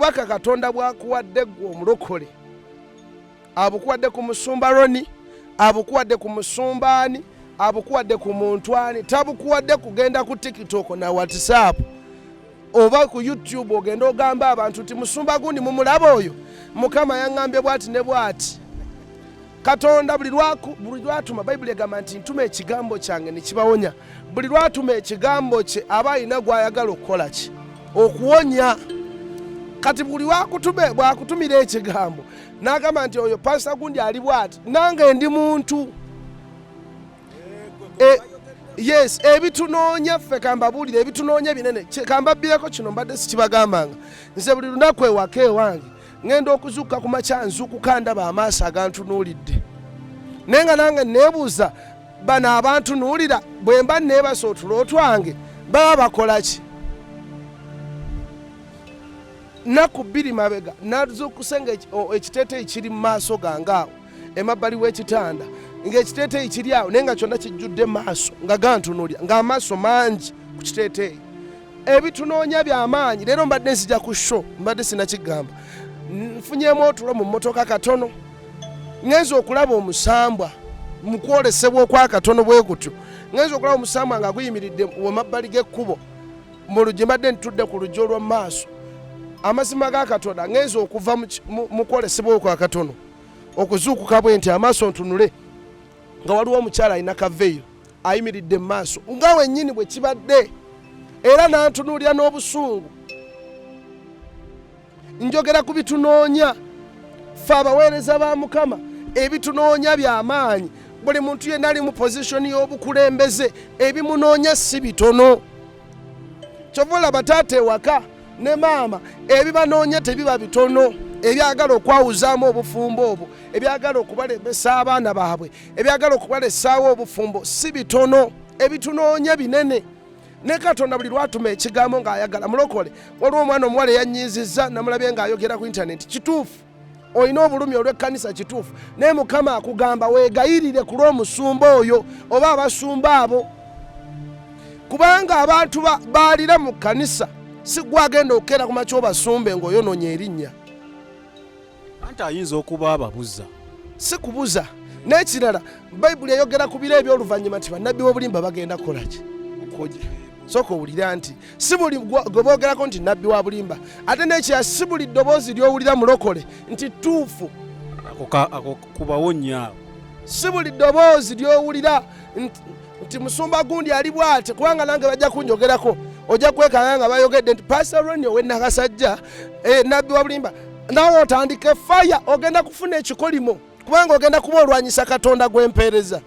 obubaka Katonda bwakuwadde gwe omulokole abukuwadde ku Musumba Ronnie, abukuwadde ku Musumba ani, abukuwadde ku muntu ani, tabukuwadde kugenda ku TikTok na WhatsApp oba ku YouTube ogenda ogamba abantu nti Musumba gundi mumulaba oyo, Mukama yaŋŋambye bwati ne bwati. Katonda buli lwatuma Bayibuli egamba nti ntuma ekigambo kyange ne kibawonya. Buli lwatuma ekigambo kye aba alina gw'ayagala okukola ki? Okuwonya. Kati buli bwakutumira ekigambo n'agamba nti oyo pasita gundi ali bwati, nange ndi muntu. Yes, ebitunoonya ffe kambabuulire ebitunoonya binene. Kambabbireko kino mbadde sikibagambanga. Nze buli lunaku ewaka ewange ngenda okuzuukuka ku makya nzuukuka ndaba amaaso agantunuulidde. Naye nga nange neebuuza bano abantunuulira bwe mba neebasa otulo twange baba bakola ki? Nnaku bbiri mabega nazuukuse ng'ekiteeteeyi kiri mu maaso gange awo emabbali w'ekitanda, ng'ekiteeteeyi kiri awo naye nga kyonna kijjudde maaso nga gantunuulira, ng'amaaso mangi ku kiteeteeyi. Ebitunoonya by'amaanyi. Leero mbadde nzija ku show, mbadde sinakigamba. Nfunyemu otulo mu mmotoka katono, ngenza okulaba omusambwa mu kwolesebwa okwa katono bwe kutyo. Ngenza okulaba omusambwa nga guyimiridde mu mabbali g'ekkubo mu luggi, mbadde ntudde ku luggi olw'omu maaso. Amazima ga Katonda ngenza okuva mu kwolesebwa okwa katono okuzuukuka bwe nti amaaso ntunule nga waliwo omukyala alina kaveeyo ayimiridde mu maaso nga wennyini bwe kibadde, era n'antunuulira n'obusungu. Njogera ku bitunoonya ffe abaweereza ba Mukama, ebitunoonya by'amaanyi. Buli muntu yenna ali mu pozishoni y'obukulembeze, ebimunoonya si bitono. Kyova olaba taata ewaka ne maama ebibanoonya tebiba bitono, ebyagala okwawuzaamu obufumbo obwo, ebyagala okubalembesa abaana baabwe, ebyagala okubalesaawo obufumbo si bitono, ebitunoonya binene. Ne Katonda buli lwatuma ekigambo ng'ayagala mulokole. Waliwo omwana omuwala eyannyiizizza namulabye ng'ayogera ku intaneti. Kituufu olina obulumi olw'ekkanisa, kituufu, naye Mukama akugamba weegayirire ku lw'omusumba oyo oba abasumba abo, kubanga abantu baalira mu kkanisa si gwagenda okukeera ku makya obasumbe ng'oyononya erinnya. Anti ayinza okuba ababuza. Si kubuza. N'ekirala Bayibuli eyogera ku biro eby'oluvannyuma nti bannabbi b'obulimba bagenda kukola ki? Sooka owulira nti si buli gwe boogerako nti nnabbi wa bulimba, ate n'ekirala si buli ddoboozi ly'owulira mulokole nti ttuufu. Ako kubawonya. Si buli ddoboozi ly'owulira nti Musumba gundi ali bw'ate, kubanga nange bajja kunjogerako. Ojja kwekanga nga bayogedde nti Pastor Ronnie ow'ennakasajja nnabbi wa bulimba, naawe otandike faya, ogenda kufuna ekikolimo kubanga ogenda kuba olwanyisa Katonda gw'empeereza.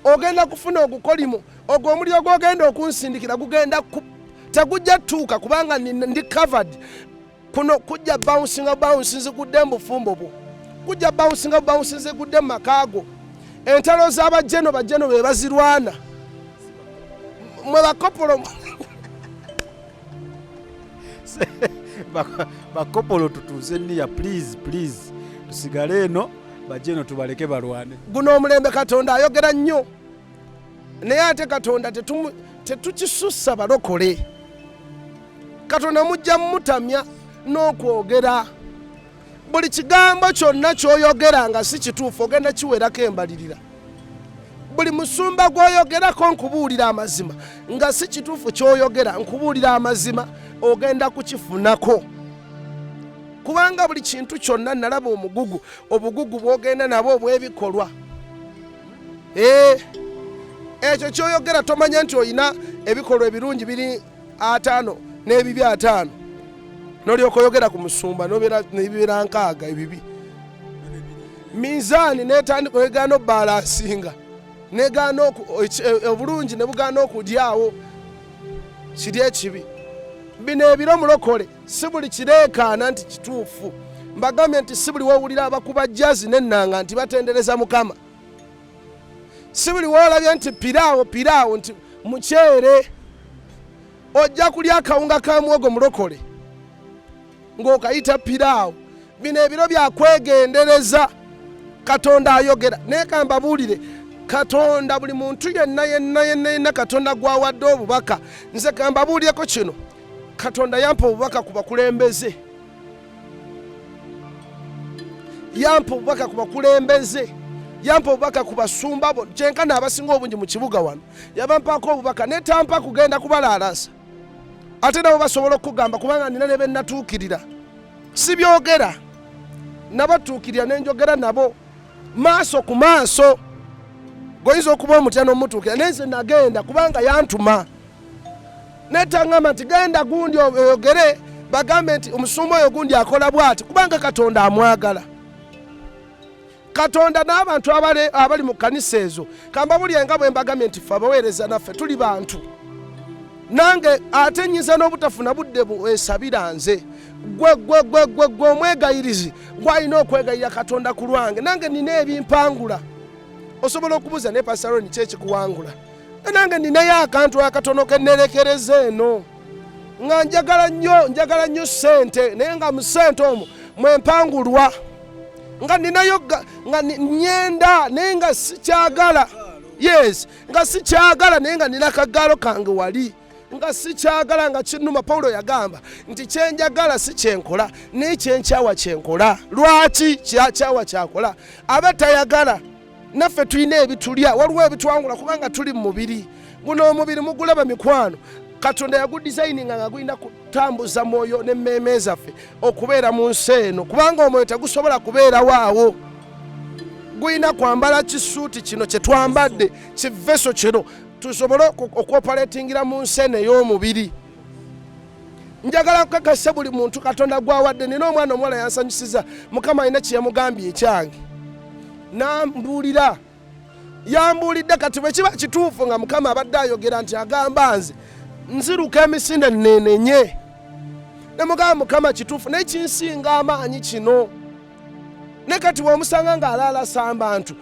Ogenda kufuna ogukolimo ogwo omuliro gw'ogenda okunsindikira gugenda tegujja tuuka kubanga ndi covered. Kuno kujja bounce nzigudde mu bufumbo bwo, kujja bounce nzigudde mu makaago. Entalo z'abajeno be bazirwana mwe bakopolo bakopolo tutuuze nniya please tusigale eno bajeno tubaleke balwane. Guno omulembe Katonda ayogera nnyo, naye ate Katonda tetukisussa balokole. Katonda mujja mmutamya n'okwogera. Buli kigambo kyonna ky'oyogera nga si kituufu ogenda kiwerako embalirira. Buli musumba gw'oyogerako nkubuulira amazima nga si kituufu ky'oyogera, nkubuulira amazima ogenda kukifunako. Kubanga buli kintu kyonna nalaba obugugu bw'ogenda nabo obw'ebikolwa. Ekyo ky'oyogera tomanya nti oyina ebikolwa ebirungi biri 5 n'ebibi 5. N'olyoka oyogera ku musumba n'ebibeera 6 ebibi. Minzaani n'etandika oyegaana obbalansinga, n'egaana obulungi ne bugaana okugyawo, kiri ekibi. Bino ebiro mulokole si buli kireekaana nti kituufu. Mbagambye nti si buli woowulira abakuba jazzi n'ennanga nti batendereza Mukama. Si buli woolabye nti piraawo nti mukyere. Ojja kulya akawunga ka muwogo mulokole ng'okayita piraawo. Bino ebiro byakwegendereza. Katonda ayogera. Naye kambabuulire, Katonda buli muntu yenna Katonda gw'awadde obubaka. Nze kambabuulireko kino, Katonda yampa obubaka ku bakulembeze, yampa obubaka ku bakulembeze, yampa obubaka ku basumba bo kyenkana abasinga obungi mu kibuga wano, yabampaako obubaka netampa kugenda kubalaalasa ate nabo basobola okugamba kubanga nina ne bennatuukirira, si byogera nabatuukirira nenjogera nabo maaso ku maaso. Goyinza okuba omutya n'omutuukira nenze nagenda kubanga yantuma netangamba nti genda gundi oyogere bagambe nti omusumba oyo gundi akola bwati kubanga Katonda amwagala. Katonda n'abantu abali mu kanisa ezo kamba bulyenga bwe mbagambye nti ffe abaweereza naffe tuli bantu, nange ate nyiza n'obutafuna budde bwesabira nze gwe omwegayirizi gwalina okwegayira Katonda ku lwange, nange nina ebimpangula. Osobola okubuuza ne Pastor Ronnie kyekikuwangula, nange ninayo akantu akatono kenerekereza eno nga njagala nnyo ssente, naye nga mu ssente omwo mwempangulwa, nga ninayo nga nyenda naye nga sikyagala. Yes, nga sikyagala naye nga nina kagalo kange wali, nga sikyagala nga kinnuma. Paulo yagamba nti kyenjagala si kyenkola naye kyenkyawa kyenkola. Lwaki kyakyawa kyakola? Aba tayagala. Naffe tulina ebitulya, waliwo ebitwangula kubanga tuli mu mubiri. Guno omubiri mugulaba mikwano, Katonda yagudizayininga nga gulina kutambuza mwoyo n'emmeeme zaffe okubeera mu nsi eno, kubanga omwoyo tegusobola kubeerawo awo. Gulina kwambala kisuuti kino kye twambadde, kiveso kino, tusobole okuoperatingira mu nsi eno ey'omubiri. Njagala kukakasa buli muntu Katonda gwawadde. Nina omwana omuwala yansanyusiza, Mukama alina kye yamugambye ekyange, yambulidde kati bwe kiba kituufu nga Mukama abadde ayogera nti agamba nze nziruka emisinde nenenye, ne mugamba Mukama kituufu naye kinsinga amaanyi kino. Ne kati bw'omusanga ng'alaalasa abantu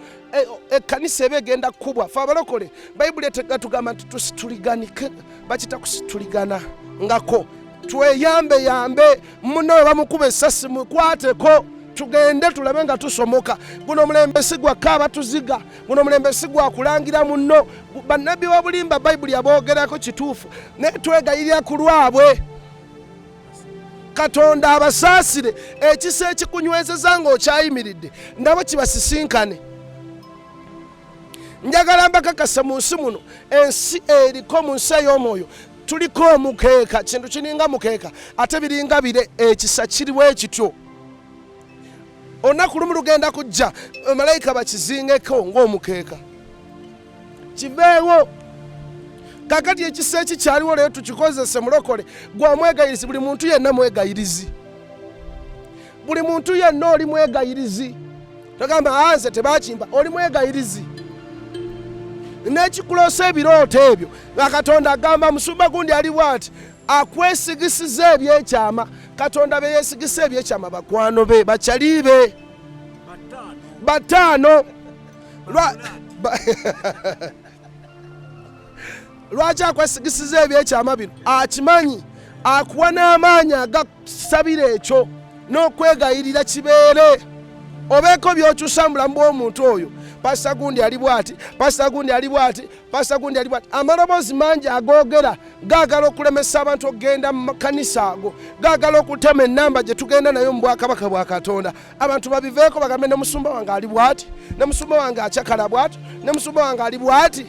ekkanisa eba egenda kkubwa. Ffe abalokole Bayibuli etegatugamba nti tusituliganike, bakita kusituligana ngako, tweyambeyambe. Munno we bamukuba essasi mukwateko, tugende tulabe nga tusomoka. Guno omulembe si gwakka abatuziga, guno omulembe si gwakulangira munno. Bannabbi w'obulimba Bayibuli aboogerako kituufu, naye twegayirira ku lwabwe. Katonda abasaasire, ekisa ekikunywezeza ng'okyayimiridde nabo kibasisinkane. Njagala mbakakasa mu nsi muno, ensi eriko mu nsi ey'omwoyo tuliko omukeeka, kintu kiringa mukeeka ate biringa bire, ekisa kiriwo ekityo. Olunaku lumu lugenda kujja malayika bakizingeko ng'omukeeka kiveewo. Kakati ekisa ekikyaliwo leero tukikozese mulokole. Gwe omwegayirizi, buli muntu yenna mwegayirizi, buli muntu yenna oli mwegayirizi. Togamba anze tebakimba, oli mwegayirizi. N'ekikuloosa ebirooto ebyo nga Katonda agamba musumba gundi ali bw'ati akwesigisiza ebyekyama. Katonda be yeesigisa ebyekyama bakwano be bakyaliibe bataano. Lwaki akwesigisiza ebyekyama bino? Akimanyi, akuwa n'amaanyi agasabira ekyo n'okwegayirira kibeere. Obeeko by'okyusa mu bulamu bw'omuntu oyo. Pastor gundi ali bw'ati, Pastor gundi ali bw'ati, Pastor gundi ali bw'ati. Amaloboozi mangi agoogera gaagala okulemesa abantu okugenda mu makanisa ago, gaagala okutema ennamba gye tugenda nayo mu bwakabaka bwa Katonda. Abantu babiveeko bagambe ne musumba wange ali bw'ati, ne musumba wange akyakala bw'ati, ne musumba wange ali bw'ati.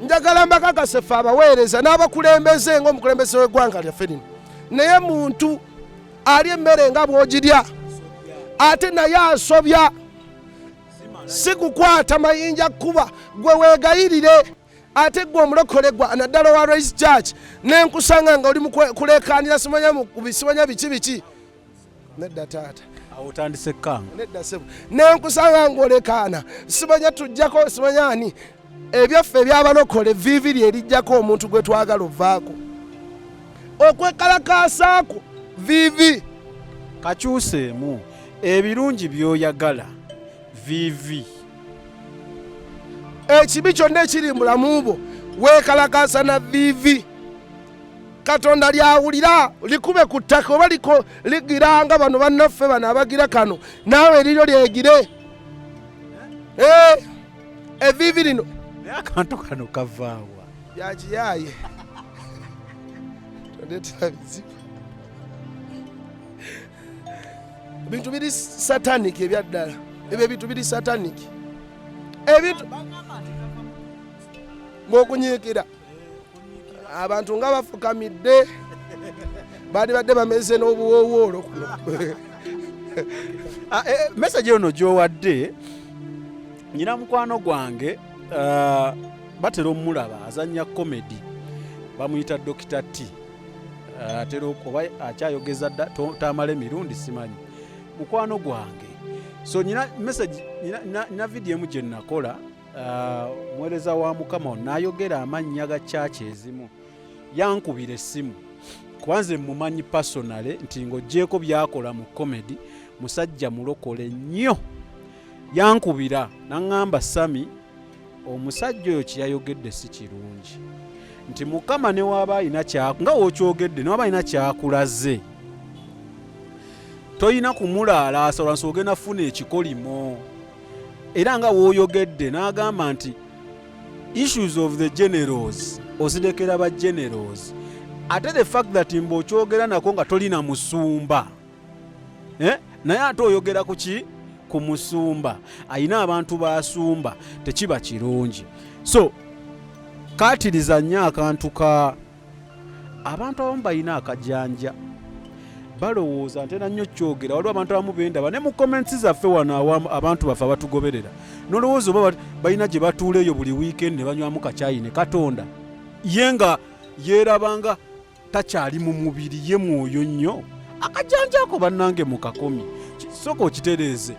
Njagala mbakakase ffe abaweereza n'abakulembeze ng'omukulembeze w'eggwanga lyaffe lino, naye muntu ali emmere nga bw'ogirya ate naye asobya, si kukwata mayinja kuba. Gwe weegayirire. Ate gwe omulokole gwa naddala wa Race Church nenkusanga nga oli mukuleekaanira simanya biki nedda taata awo otandise ekkanga, nedda sebo, nenkusanga ng'olekaana simanya tujjako simanya ani. Ebyaffe ebyabalokole vivi lyerijjako omuntu gwe twagala ovaako, okwekalakaasaako vivi. kakyuseemu ebirungi by'oyagala vivi. Ekibi kyonna ekiri mu bulamu bwo weekalakaasa na vivi. Katonda lyawulira likube ku ttaka oba ligiranga bano bannaffe bano abagira kano, naawe eriro lyegire. Evivi lino naye akantu kano kavaawa byakiyaaye. ndetera bizibu bintu biri satanic ebyaddala ebyo bintu biri satanic ebintu ng'okunyiikira abantu nga bafukamidde badde bameze n'obuwoowoolo kuno. Message ono gy'owadde nyina mukwano gwange batera omulaba azannya comedy bamuyita Dr. T atera okuba akyayogeza tamala emirundi simanyi mukwano gwange so nyina message nyina video emu gye nakola muweereza wa Mukama n'ayogera amannya ga church ezimu yankubira essimu kwanze mumanyi personale nti ng'oggyeko byakola mu comedy musajja mulokole nnyo yankubira n'aŋŋamba Sami omusajja oyo kyeyayogedde si kirungi nti Mukama ne waba alina nga wookyogedde ne waba alina kyakulaze toyina kumulaalaasa olwansi ogenda funa ekikolimo era nga wooyogedde n'agamba nti issues of the generals ozidekera ba generals ate the fact that mb'okyogera nako nga tolina musumba naye ate oyogera ku ki ku musumba ayina abantu basumba tekiba kirungi so kaatiriza nnyo akantu ka abantu abamu balina akajanja balowooza ntera nnyo kyogera waliwo abantu abamu bendaba ne mu comments zaffe wano abantu baffe abatugoberera nolowooza oba balina gye batuula eyo buli weekend ne banywamu kacyayi ne Katonda ye nga yeerabanga takyali mu mubiri ye mwoyo nnyo akajanja ako bannange mu kakomi sooka okitereeze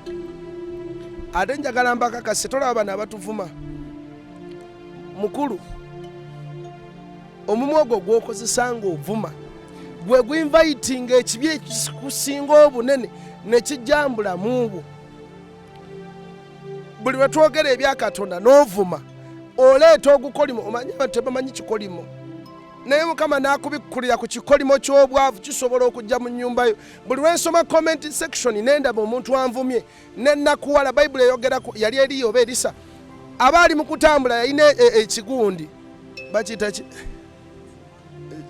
ate njagala mbakakase tolaba bano abatuvuma mukulu omumwa ogwo gw'okozesa ng'ovuma gwe gwinvitinga ekibi ekikusinga obunene ne kijjambula mu bwo buli lwe twogera ebya Katonda n'ovuma oleeta ogukolimo omanyi abantu tebamanyi kikolimo naye Mukama n'akubikkulira ku kikolimo ky'obwavu kisobola okujja mu nnyumba yo buli lwe nsoma comment section nendaba omuntu anvumye nennakuwala Bayibuli eyogerako yali eriyo oba erisa abaali mu kutambula yalina ekigundi bakiyita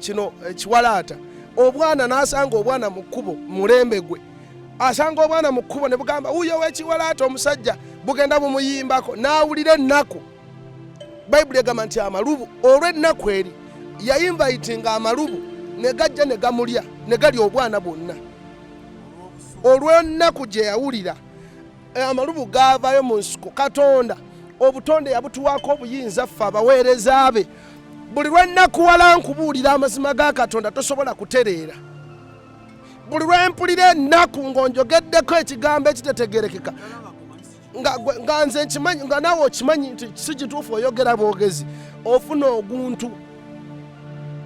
kino ekiwalaata obwana n'asanga obwana mu kkubo mulembe gwe asanga obwana mu kkubo ne bugamba uyo w'ekiwalaata omusajja bugenda bumuyimbako n'awulira ennaku Bayibuli egamba nti amalubu olw'ennaku eri yayinvitinga amalubu ne gajja ne gamulya ne galya obwana bwonna olw'ennaku gye yawulira amalubu gaavaayo mu nsiko Katonda obutonde yabutuwaako obuyinza ffe abaweereza be buli lw'ennaku wala nkubuulira amazima ga Katonda tosobola kutereera buli lw'empulira ennaku ng'onjogeddeko ekigambo ekitetegerekeka nga nze nkimanyi nga naawe okimanyi nti si kituufu oyogera bwogezi ofuna oguntu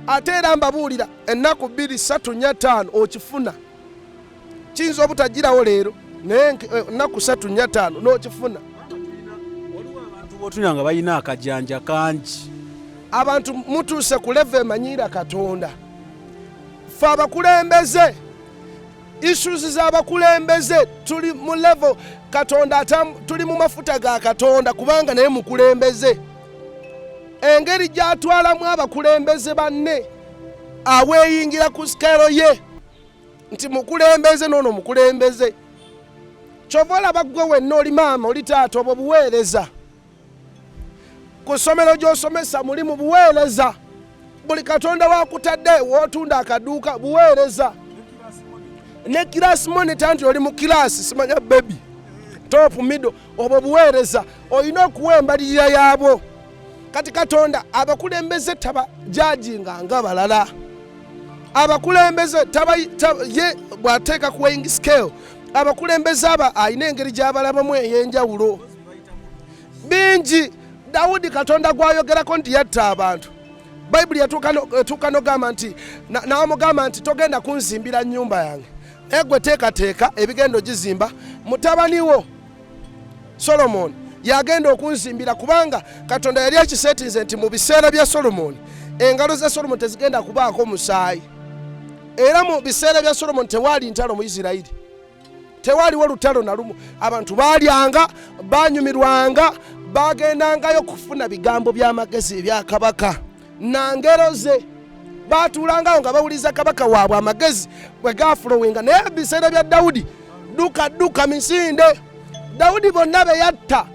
ate era mbabuulira ennaku 2, 3, 4, 5 okifuna kiyinza obutagirawo leero naye ennaku 3, 4, 5 n'okifuna waliwo abantu b'otunya nga balina akajanja kangi abantu mutuuse ku level emanyiira Katonda ffe abakulembeze issues z'abakulembeze tuli mu level Katonda tuli mu mafuta ga Katonda kubanga naye mukulembeze engeri gy'atwalamu abakulembeze banne aweeyingira ku sikero ye nti mukulembeze noono mukulembeze kyova olaba ggwe wenna oli maama oli taata obwo buweereza ku ssomero gy'osomesa muli mu buweereza buli Katonda wakutadde wootunda akaduuka buweereza ne kirasi monita nti oli mu kirasi simanya baby top middle obwo buweereza olina okuwa embalirira yaabwo kati Katonda abakulembeze taba jajinga nga balala abakulembeze ye bw'ateeka ku weighing scale abakulembeze aba ayina engeri gy'abalabamu ey'enjawulo bingi Dawudi Katonda gwayogerako nti yatta abantu Bayibuli yatuuka n'ogamba nti n'amugamba nti togenda kunzimbira nnyumba yange egwe teekateeka ebigenda ogizimba mutabani wo Solomon yagenda okunzimbira kubanga Katonda yali akisetinze nti mu biseera bya Solomon engalo za Solomon tezigenda kubaako musaayi era mu biseera bya Solomon tewaali ntalo mu Isirayiri tewaaliwo lutalo na lumu abantu baalyanga banyumirwanga bagendangayo kufuna bigambo by'amagezi ebya kabaka na ngero ze baatuulangawo nga bawuliza kabaka waabwe amagezi bwe gaafulowinga. Naye ebiseera bya Dawudi dduka misinde. Dawudi bonna be yatta,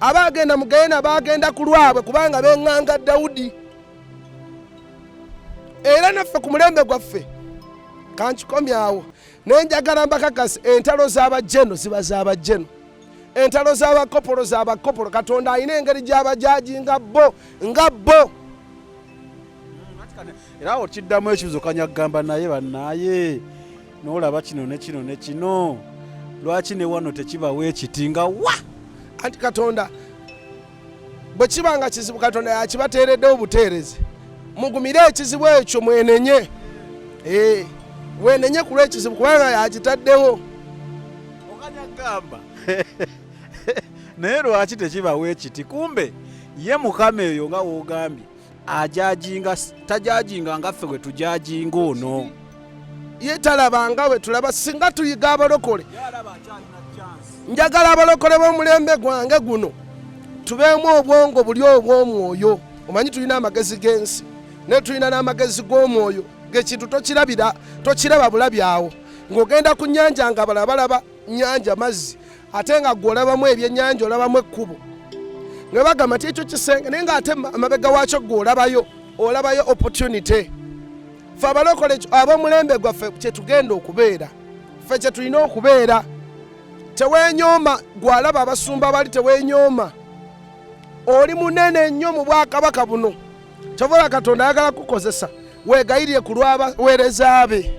abaagenda mu Gayena baagenda ku lwabwe kubanga beŋŋanga Dawudi. Era naffe ku mulembe gwaffe kankikomyawo naye njagala mbakakasi, entalo z'abajeno ziba z'abajeno, entalo z'abakopolo z'abakopolo. Katonda alina engeri gy'abajaji nga bo. Era okiddamu ekibuzo kanyagamba naye bannaye n'olaba kino ne kino ne kino, lwaki ne wano tekibawo ekiti nga wa? Anti Katonda bwe kibanga kizibu, Katonda yakibateereddewo buteerezi. Mugumire ekizibu ekyo mwenenye. Wenenye ku lw'ekizibu kubanga yakitaddewo. Okanyagamba naye lwaki tekibawo ekiti? Kumbe ye Mukama eyo nga woogambye ajajinga, tajajinga ngaffe bwe tujajinga ono. Ye talabanga bwe tulaba, singa tuyiga abalokole. Njagala abalokole b'omulembe gwange guno tubeemu obwongo buli obw'omwoyo. Omanyi tulina amagezi g'ensi ne tulina n'amagezi g'omwoyo. Gekintu tokiraba bulabyawo. Ng'ogenda ku nnyanja nga balaba nnyanja mazzi, ate nga gw'olabamu ebyennyanja olabamu ekkubo. Nga bagamba nti ekyo kisenge, naye ng'ate amabega waakyo gw'olabayo opportunity. Ffe abalokole ab'omulembe gwaffe kye tugenda okubeera, ffe kye tulina okubeera. Teweenyooma, gw'alaba abasumba bali teweenyooma. Oli munene nnyo mu bwakabaka buno, kyova Katonda ayagala kukozesa, weegayirire ku lw'abaweereza be.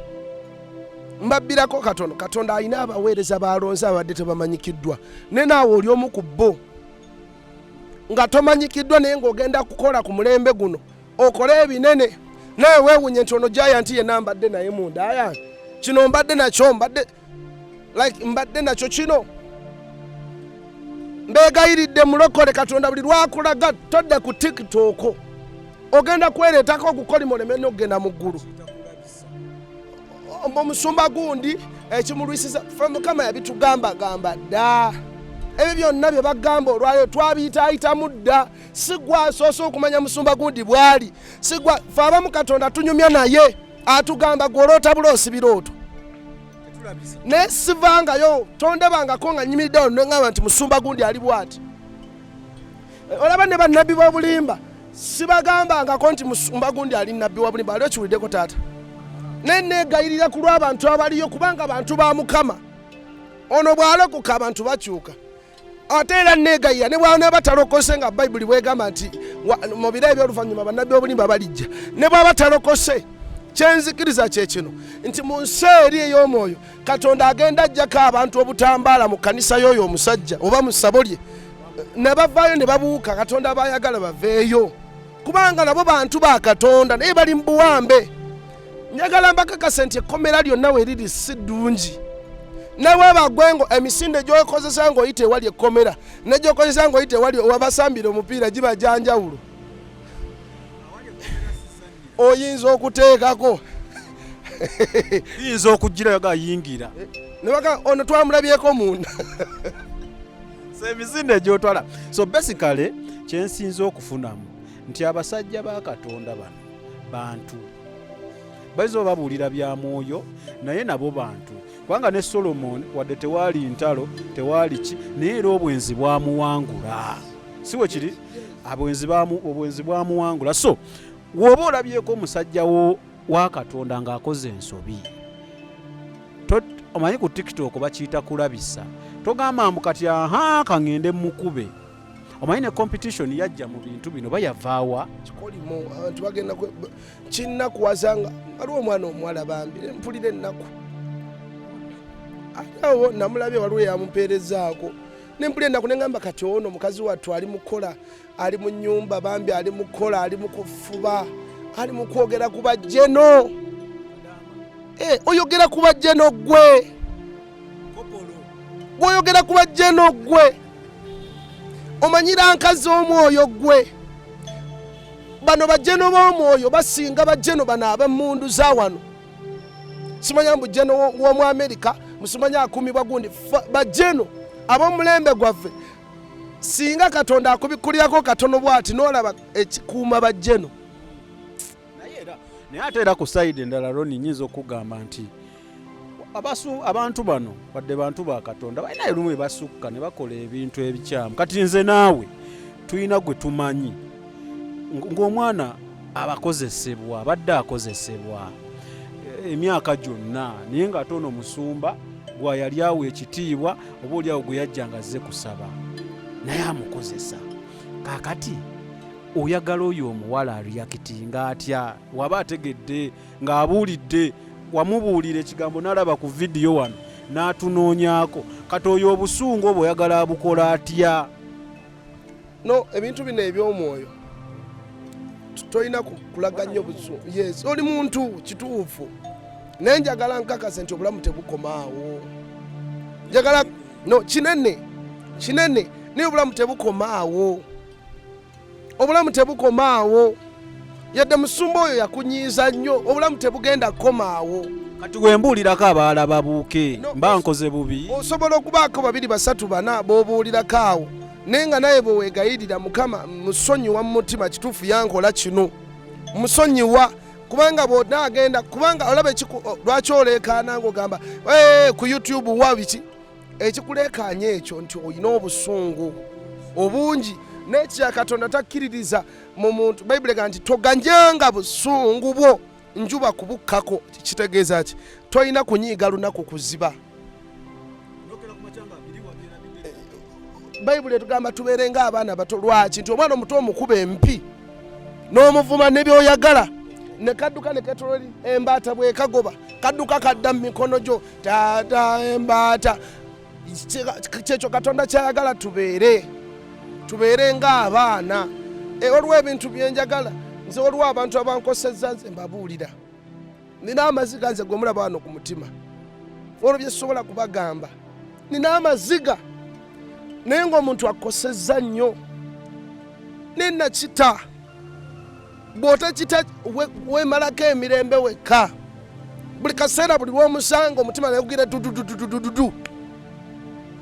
Mbabbirako katono, Katonda alina abaweereza balonze abadde tebamanyikiddwa. Ne naawe oli omu ku bo nga tomanyikiddwa naye ng'ogenda kukola ku mulembe guno, okole ebinene. Naye weewunye nti ono Giant yenna mbadde naye munda yange, kino mbadde nakyo, mbadde nakyo kino. Mbeegayiridde mulokole, Katonda buli lwakulaga todde ku TikTok ogenda kwereetako okukolima oleme n'ogenda mu ggulu. Omusumba gundi ekimulwisiza ffe Mukama yabitugamba dda. Ebyo byonna bye bagamba olwayo twabiyitaayitamu dda. Sigwa asoose okumanya musumba gundi bwali, sigwa ffe abamu Katonda tunyumya naye atugamba gw'oloota buloosi birooto. Naye sivangayo tondebangako nga nyimiriddewo neŋŋamba nti musumba gundi ali bw'ati. Olaba ne bannabbi b'obulimba sibagambangako nti musumba gundi ali nnabbi wa bulimba. Ali okiwuliddeko taata? Ne neegayirira ku lw'abantu abaliyo kubanga abantu ba Mukama. Ono bw'alokoka abantu bakyuka. Ate era neegayira ne bw'aba batalokose nga Bayibuli bwegamba nti mu biro eby'oluvannyuma bannabbi b'obulimba balijja. Ne bw'aba talokose, kyenzikiriza kye kino nti mu nsi eri ey'omwoyo Katonda agenda ajjako abantu obutambaala mu kkanisa y'oyo omusajja oba mu ssabo lye, ne bavaayo ne babuuka. Katonda baayagala baveeyo kubanga nabo bantu ba Katonda naye bali mu buwambe. Njagala mbakakase nti ekkomera lyonna we liri si ddungi. Newe bagwengo emisinde gy'okozesa ng'oyita ewali ekkomera ne gy'okozesa ng'oyita ewali wabasambira omupiira giba gyanjawulo. Oyinza okuteekako yinza okugirayo gayingira nebaka ono twamulabyeko munda. So emisinde gy'otwala. So basically kyensinza okufunamu nti abasajja ba Katonda bano bantu bayinza babuulira bya mwoyo naye nabo bantu. Kubanga ne Solomon wadde tewaali ntalo tewaali ki naye era obwenzi bwamuwangula. Si we kiri? Obwenzi bwamuwangula. So woba olabyeko omusajja wa Katonda ng'akoze ensobi, omanyi ku TikTok bakiyita kulabisa, togamba mbu kati kangende mukube. Omanyi ne competition yajja mu bintu bino bayavaawa kikolimo abantu bagenda kinnakuwazanga. Waliwo omwana omuwala bambire mpulira ennaku awo namulabye waliwo yamupeerezaako nempulira ennaku neŋŋamba kati ono mukazi wattu ali mukola, ali mu nnyumba bambi ali mukola, ali mu kufuba, ali mu kwogera ku bajjeno. Oyogera ku bajjeno gwe, gw'oyogera ku bajjeno gwe omanyira nkazi omwoyo gwe. Bano bajjeno b'omwoyo basinga bajjeno bano ab'emmundu za wano. Simanya mbu jjeno w'omu Amerika musimanya akumibwa gundi. Bajjeno ab'omulembe gwaffe singa Katonda akubikulirako katono bw'ati n'olaba ekikuuma bajjeno. naye ate era ku sayidi endala Ronnie nyinza okugamba nti abantu bano wadde bantu ba Katonda balina erumu bwe basukka ne bakola ebintu ebikyamu. Kati nze naawe tulina gwe tumanyi ng'omwana abakozesebwa abadde akozesebwa emyaka gyonna naye ng'ate ono Musumba gwa yali awo ekitiibwa oba oli awo gwe yajjanga azze kusaba naye amukozesa. Kaakati oyagala oyo omuwala aliyakitinga atya waba ategedde ng'abuulidde wamubuulira ekigambo n'alaba ku vidiyo wano n'atunoonyako kati oyo obusungu obwo oyagala abukola atya? No, ebintu bino eby'omwoyo tolina kulaga nnyo busungu. Yes, oli muntu kituufu naye njagala nkakase nti obulamu tebukomaawo. Njagala no kinene naye obulamu tebukomaawo. Obulamu tebukomaawo. Yadde Musumba oyo yakunyiiza nnyo, obulamu tebugenda kukomaawo. Kati wembuulirako abalala babuuke mba nkoze bubi. Osobola okubaako 2 3 4 b'obuulirako awo naye nga naye bwe weegayirira Mukama musonyiwa mu mutima kituufu yankola kino musonyiwa kubanga bw'onaagenda kubanga olaba lwaki oleekaana ng'ogamba ku YouTube wa biki ekikuleekaanya ekyo nti olina obusungu obungi n'ekya Katonda takkiririza mu muntu. Bayibuli egamba nti toganjanga busungu bwo njuba kubukkako. Kitegeeza ki? Tolina kunyiiga lunaku kuziba. Bayibuli etugamba tubeere ng'abaana bato. Lwaki? Nti omwana omuto omukuba empi n'omuvuma ne by'oyagala ne kadduka ne ketololi embaata bw'ekagoba kadduka kadda mu mikono gyo taata embaata. Kyekyo Katonda kyayagala tubeere ng'abaana. Waliwo ebintu byenjagala nze waliwo abantu abankosezza nze mbabuulira nina amaziga nze gwe mulaba wano ku mutima olwo byesobola kubagamba nina amaziga naye ng'omuntu akosezza nnyo nenakita bw'otakita weemalako emirembe wekka buli kaseera buli lw'omusanga omutima nayegugira dudududududu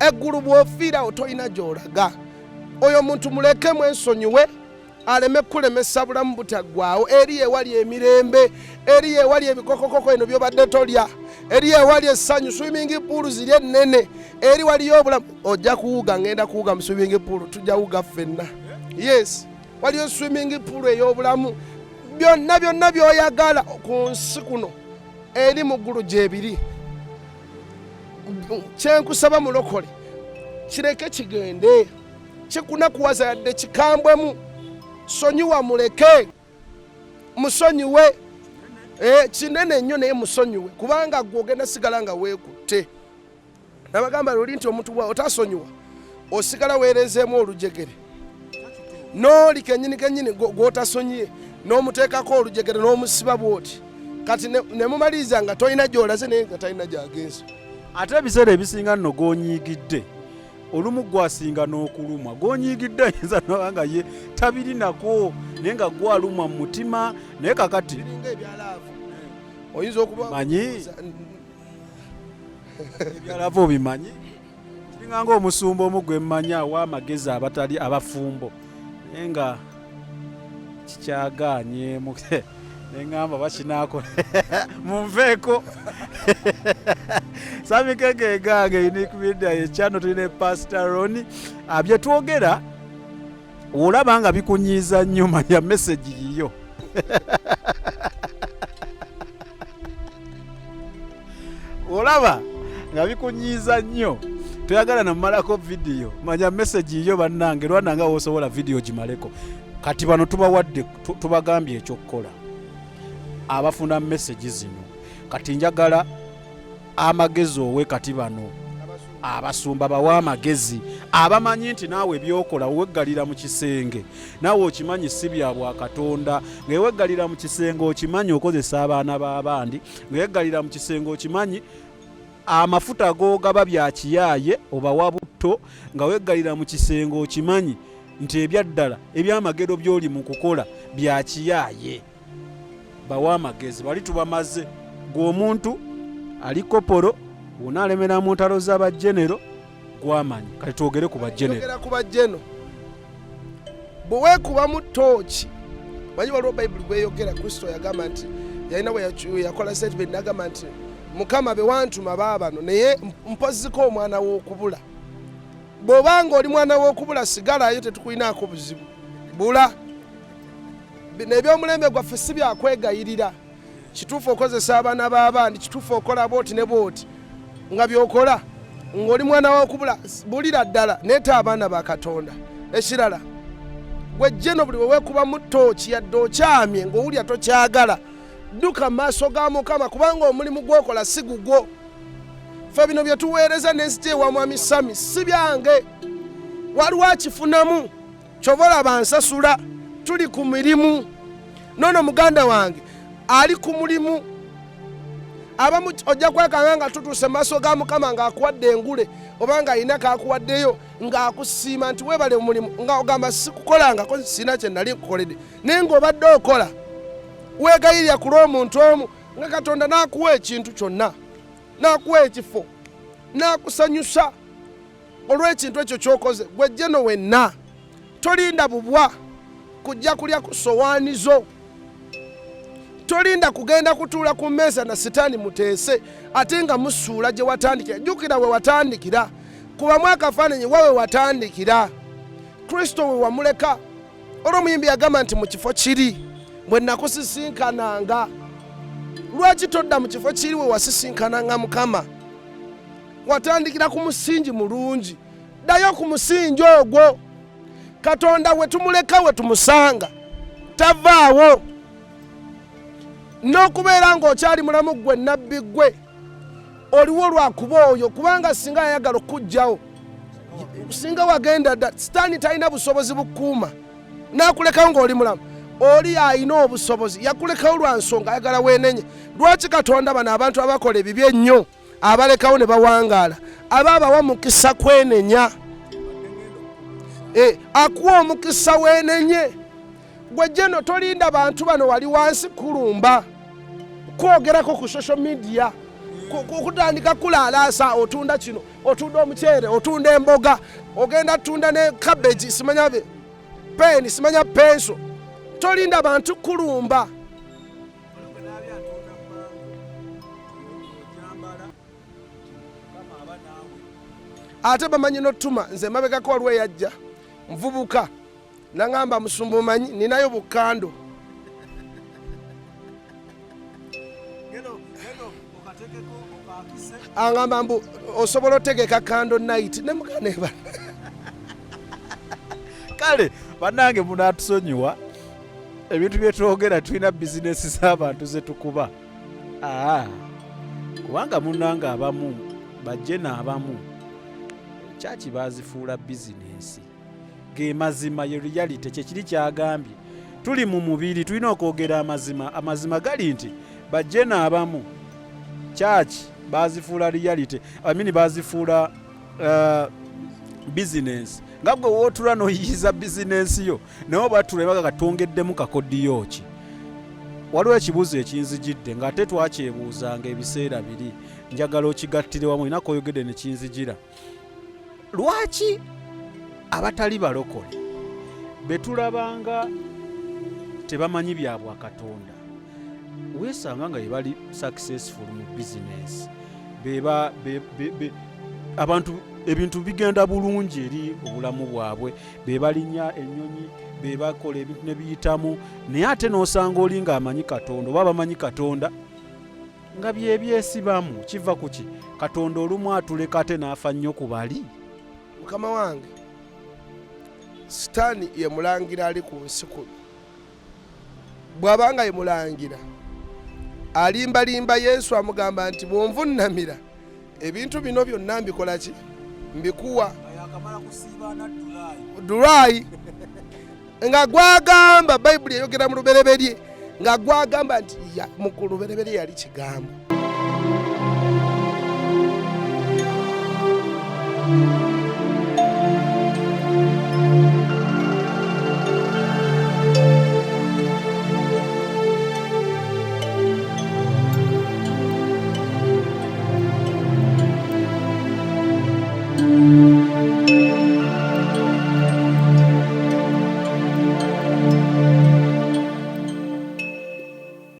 eggulu bw'ofiirawo tolina gy'olaga. Oyo muntu mulekemu ensonyiwe aleme kulemesa bulamu butaggwaawo. Eri ewali emirembe, eri ewali ebikokokoko eno by'obadde tolya, eri ewali essanyu swimming pool ziri ennene, eri waliyo obulamu. Ojja kuwuga ngenda kuwuga mu swimming pool tujja wuga ffenna. Yes, waliyo swimming pool ey'obulamu. Byonna by'oyagala ku nsi kuno eri mu ggulu gyebiri. Kyenkusaba mulokole kireke kigende kikunakuwaza yadde kikambwemu. Sonyiwa muleke musonyiwe kinene nnyo naye musonyiwe kubanga gw'ogenda sigala nga weekutte. Nabagamba luli nti omuntu bwa otasonyiwa osigala weerezeemu olujegere n'oli kennyini gw'otasonyiye n'omuteekako olujegere n'omusiba bw'oti kati ne mumaliriza nga tolina gy'olaze naye nga talina gy'agenza. Ate ebiseera ebisinga nno gw'onyiigidde olumu gwasinga n'okulumwa gw'onyiigidde ayinza noba nga ye tabiri nako naye nga gwalumwa mu mutima naye kakati oyinza okuba manyi ebyalaavu obimanyi kiringa ng'omusumba omu gwe mmanyi aw'amagezi abatali abafumbo naye nga kikyagaanyeemu neŋŋamba bakinaakola munveeko samikeke egange Unique Media yekyano tulina Pastor Ronnie bye twogera olaba nga bikunyiiza nnyo manya message yiyo olaba nga bikunyiiza nnyo toyagala namumalako vidiyo manya message yiyo bannange lwananga wosobola vidiyo gimaleko kati bano tubawadde tubagambye ekyokukola abafuna message zino kati njagala amagezi owe kati bano abasumba bawa amagezi abamanyi nti naawe byokola weggalira mu kisenge naawe okimanyi si bya bwa Katonda ng'eweggalira mu kisenge okimanyi okozesa abaana b'abandi ng'eweggalira mu kisenge okimanyi amafuta g'ogaba bya kiyaaye obawa butto nga weggalira mu kisenge okimanyi nti ebyaddala ebyamagero by'oli mu kukola bya kiyaaye bawa amagezi bali tubamaze gw'omuntu ali koporo unaalemera mu ntalo z'abajenero gwamanyi kati twogere ku bajjenero bwe weekuba mu tooki manyi waliwo bayibuli gweyogera Kristo yagamba nti yalina we yakola statement n'agamba nti Mukama be wantuma baabano naye mpoziko omwana w'okubula. Bw'obanga oli mwana w'okubula sigalayo tetukulinaako buzibu. Bula. N'ebyomulembe gwaffe si byakwegayirira. Kituufu okozesa abaana b'abandi, kituufu okola booti ne booti. Nga byokola ng'oli mwana w'okubula bulira ddala neeta abaana ba Katonda. Ekirala gwe jjeno buli weekuba mu ttooki yadde okyamye ng'owulya tokyagala. Duka maaso ga Mukama kubanga omulimu gwokola si gugwo. Ffe bino bye tuweereza n'ensi gye mwami Sami si byange. Waliwo akifunamu kyova olaba nsasula. Tuli ku mirimu. Nono muganda wange ali ku mulimu. Abamu ojja kwekanga nga tutuuse maaso ga Mukama ng'akuwadde engule obanga ayina kaakuwaddeyo ng'akusiima nti weebale omulimu nga ogamba sikukolangako sina kye nali nkukoledde naye ng'obadde okola weegayirira ku lw'omuntu omu nga Katonda n'akuwa ekintu kyonna, n'akuwa ekifo, n'akusanyusa olw'ekintu ekyo ky'okoze. Gwe jjeno wenna tolinda bubwa kujja kulya ku sowaani zo. Tolinda kugenda kutuula ku mmeeza na sitaani muteese ate nga musuula gye watandikira. Jjukira we watandikira. Kubamu akafaananyi wawe watandikira. Kristo we wamuleka. Olw'omuyimbi yagamba nti mu kifo kiri bwe nakusisinkananga. Lwaki todda mu kifo kiri we wasisinkananga Mukama? Watandikira ku musingi mulungi. Ddayo ku musingi ogwo. Katonda we tumuleka we tumusanga tavaawo. N'okubeera ng'okyali mulamu gwe nabbi gwe oliwo lwakuba oyo kubanga singa ayagala okujjawo singa wagenda dda sitaani talina busobozi bukuuma n'akulekawo ng'oli mulamu. Oli ayina obusobozi yakulekawo lwa nsonga ayagala weenenye. Lwaki Katonda bano abantu abakola ebibi ennyo abalekawo ne bawangaala aba abawa mukisa kwenenya. Akuwa omukisa weenenye. Gwe jjeno tolinda bantu bano wali wansi kulumba kwogerako ku social media kutandika kulaalaasa otunda kino otunda omuceere otunda emboga ogenda tunda ne cabbage simanya peni simanya penso. Tolinda bantu kulumba. Ate bamanyi n'ottuma nze mabegako waliwo yajja nvubuka nangamba Musumba omanyi ninayo bukando. Angamba mbu osobola otegeka kando night ne mukaneba. Kale bannange munatusonyiwa ebintu bye twogera tulina bizinesi z'abantu ze tukuba. Kubanga munnange abamu bajjena abamu kyaki bazifuula bizinesi. Ge mazima ye reality kyekiri kyagambye. Tuli mu mubiri tulina okwogera amazima. Amazima gali nti bajjena abamu kyaki bazifuula reality. Bazifuula business. Nga gwe wootula n'oyiyiza bizinensi yo naye obatula ebaga katongeddemu kakodiyo ki. Waliwo ekibuuzo ekinzijidde ng'ate twakyebuuzanga ebiseera biri njagala okigattire wamu olina koyogedde ne kinzijira. Lwaki abatali balokole betulabanga tebamanyi bya bwa Katonda weesanga nga bali successful mu business abantu ebintu bigenda bulungi eri obulamu bwabwe balinya ennyonyi bakola ebintu ne biyitamu naye ate n'osanga oli ng'amanyi Katonda oba bamanyi Katonda nga byebyesibamu. Kiva ku ki? Katonda olumu atuleka ate n'afa nnyo ku bali. Mukama wange sitaani ye mulangira ali ku nsi kuno. Bw'abanga ye mulangira alimbalimba Yesu amugamba nti bw'onvunnamira ebintu bino byonna mbikola ki? Mbikuwa. Dulaayi nga gwagamba Bayibuli eyogera mu lubereberye nga gwagamba nti mu lubereberye yali kigambo.